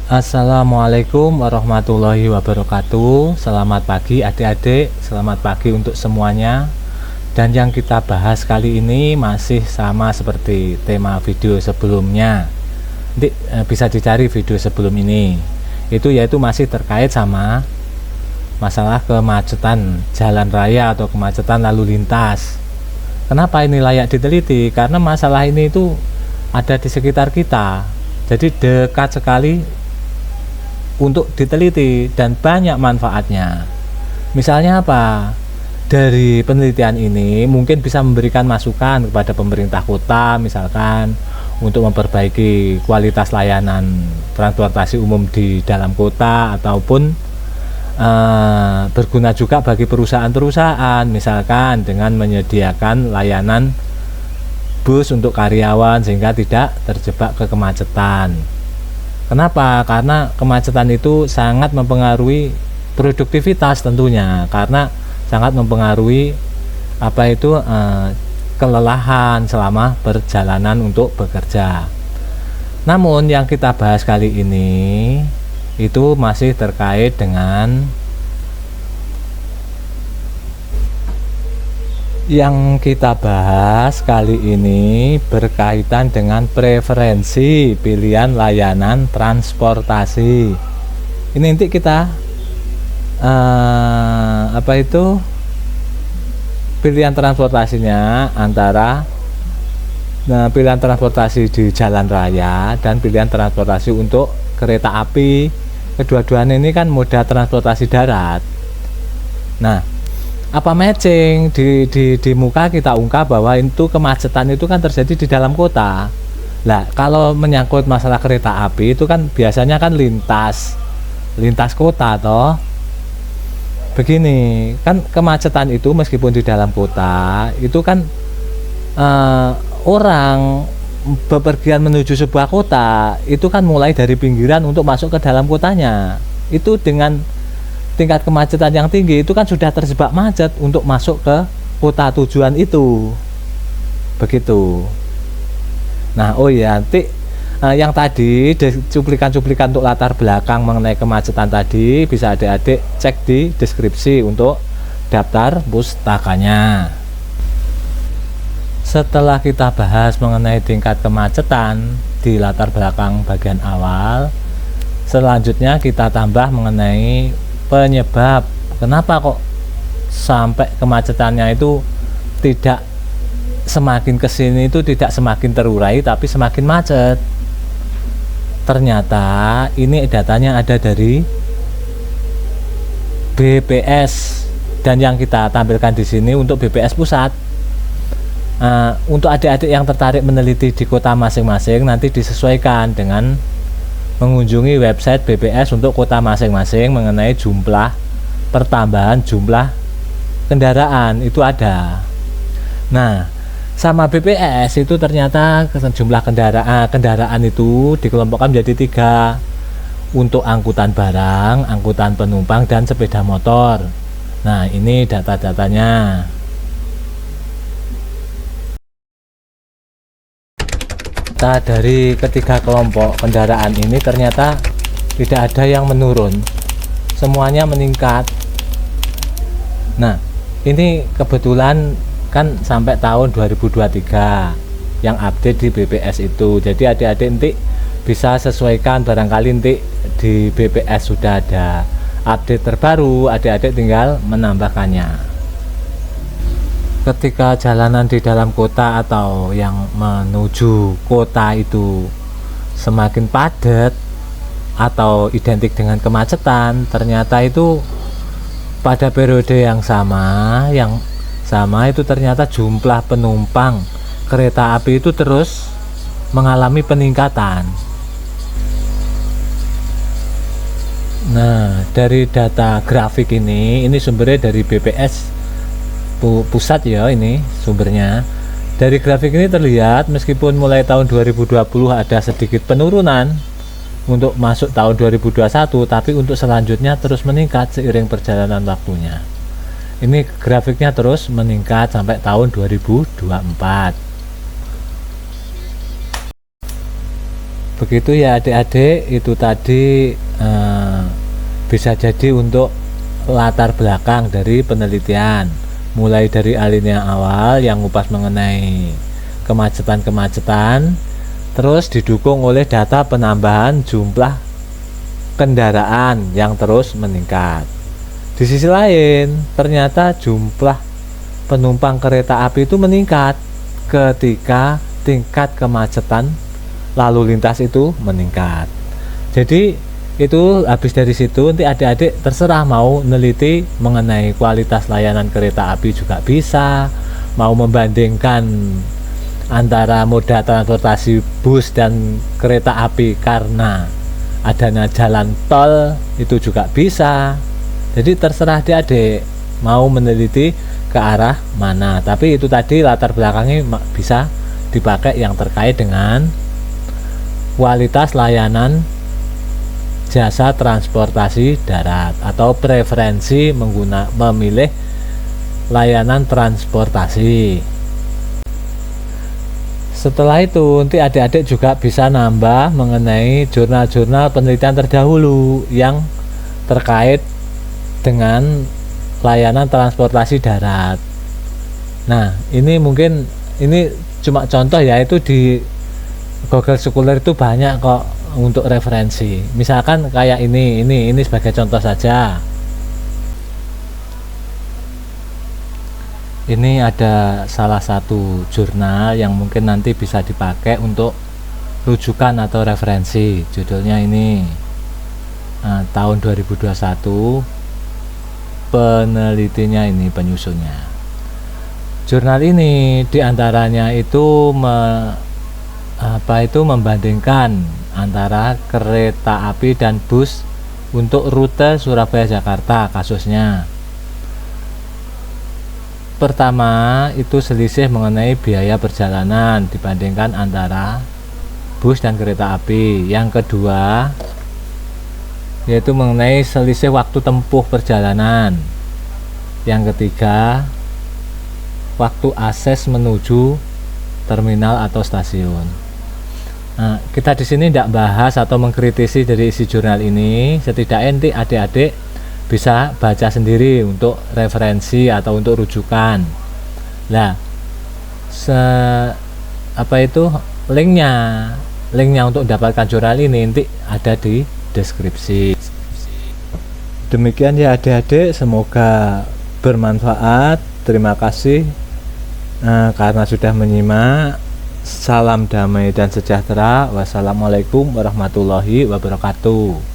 Assalamualaikum warahmatullahi wabarakatuh. Selamat pagi adik-adik, selamat pagi untuk semuanya. Dan yang kita bahas kali ini masih sama seperti tema video sebelumnya. Nanti bisa dicari video sebelum ini. Itu yaitu masih terkait sama masalah kemacetan jalan raya atau kemacetan lalu lintas. Kenapa ini layak diteliti? Karena masalah ini itu ada di sekitar kita. Jadi dekat sekali untuk diteliti dan banyak manfaatnya. Misalnya apa? Dari penelitian ini mungkin bisa memberikan masukan kepada pemerintah kota, misalkan untuk memperbaiki kualitas layanan transportasi umum di dalam kota, ataupun berguna juga bagi perusahaan-perusahaan, misalkan dengan menyediakan layanan bus untuk karyawan sehingga tidak terjebak ke kemacetan. Kenapa? Karena kemacetan itu sangat mempengaruhi produktivitas tentunya, karena sangat mempengaruhi kelelahan selama perjalanan untuk bekerja. Namun yang kita bahas kali ini itu masih terkait dengan yang kita bahas kali ini berkaitan dengan preferensi pilihan layanan transportasi. Ini nanti kita pilihan transportasinya antara pilihan transportasi di jalan raya dan pilihan transportasi untuk kereta api. Kedua-duanya ini kan moda transportasi darat. Nah, apa matching di muka kita ungkap bahwa itu kemacetan itu kan terjadi di dalam kota. Lah, kalau menyangkut masalah kereta api itu kan biasanya kan lintas kota toh. Begini, kan kemacetan itu meskipun di dalam kota itu kan orang bepergian menuju sebuah kota itu kan mulai dari pinggiran untuk masuk ke dalam kotanya. Itu dengan tingkat kemacetan yang tinggi itu kan sudah terjebak macet untuk masuk ke kota tujuan itu. Begitu. Nah, yang tadi cuplikan-cuplikan untuk latar belakang mengenai kemacetan tadi bisa adik-adik cek di deskripsi untuk daftar pustakanya. Setelah kita bahas mengenai tingkat kemacetan di latar belakang bagian awal, selanjutnya kita tambah mengenai penyebab kenapa kok sampai kemacetannya itu tidak semakin kesini itu tidak semakin terurai tapi semakin macet. Ternyata ini datanya ada dari BPS, dan yang kita tampilkan di sini untuk BPS pusat. Untuk adik-adik yang tertarik meneliti di kota masing-masing nanti disesuaikan dengan mengunjungi website BPS untuk kota masing-masing mengenai pertambahan jumlah kendaraan itu ada. Nah, sama BPS itu ternyata jumlah kendaraan itu dikelompokkan menjadi 3 untuk angkutan barang, angkutan penumpang, dan sepeda motor. Nah, ini data-datanya. Dari ketiga kelompok kendaraan ini ternyata tidak ada yang menurun, semuanya meningkat. Nah, ini kebetulan kan sampai tahun 2023 yang update di BPS itu. Jadi adik-adik nanti bisa sesuaikan, barangkali nanti di BPS sudah ada update terbaru, adik-adik tinggal menambahkannya. Ketika jalanan di dalam kota atau yang menuju kota itu semakin padat atau identik dengan kemacetan, ternyata itu pada periode yang sama itu ternyata jumlah penumpang kereta api itu terus mengalami peningkatan. Nah, dari data grafik ini sumbernya dari BPS pusat ya, ini sumbernya. Dari grafik ini terlihat meskipun mulai tahun 2020 ada sedikit penurunan untuk masuk tahun 2021, tapi untuk selanjutnya terus meningkat seiring perjalanan waktunya. Ini grafiknya terus meningkat sampai tahun 2024. Begitu ya adik-adik, itu tadi bisa jadi untuk latar belakang dari penelitian, mulai dari alinea awal yang ngupas mengenai kemacetan-kemacetan, terus didukung oleh data penambahan jumlah kendaraan yang terus meningkat. Di sisi lain, ternyata jumlah penumpang kereta api itu meningkat ketika tingkat kemacetan lalu lintas itu meningkat. Jadi itu habis dari situ nanti adik-adik terserah mau neliti mengenai kualitas layanan kereta api juga bisa, mau membandingkan antara moda transportasi bus dan kereta api karena adanya jalan tol itu juga bisa. Jadi terserah adik-adik mau meneliti ke arah mana, tapi itu tadi latar belakangnya bisa dipakai yang terkait dengan kualitas layanan jasa transportasi darat atau preferensi memilih layanan transportasi. Setelah itu nanti adik-adik juga bisa nambah mengenai jurnal-jurnal penelitian terdahulu yang terkait dengan layanan transportasi darat. Nah, ini mungkin ini cuma contoh ya, itu di Google Scholar itu banyak kok untuk referensi. Misalkan kayak ini sebagai contoh saja. Ini ada salah satu jurnal yang mungkin nanti bisa dipakai untuk rujukan atau referensi. Judulnya ini tahun 2021, penelitinya ini penyusunnya. Jurnal ini diantaranya itu membandingkan antara kereta api dan bus untuk rute Surabaya-Jakarta kasusnya. Pertama itu selisih mengenai biaya perjalanan dibandingkan antara bus dan kereta api. Yang kedua yaitu mengenai selisih waktu tempuh perjalanan. Yang ketiga waktu akses menuju terminal atau stasiun. Nah, kita di sini tidak bahas atau mengkritisi dari isi jurnal ini. Setidaknya nanti adik-adik bisa baca sendiri untuk referensi atau untuk rujukan. Nah, linknya untuk dapatkan jurnal ini nanti ada di deskripsi. Demikian ya adik-adik, semoga bermanfaat. Terima kasih karena sudah menyimak. Salam damai dan sejahtera. Wassalamualaikum warahmatullahi wabarakatuh.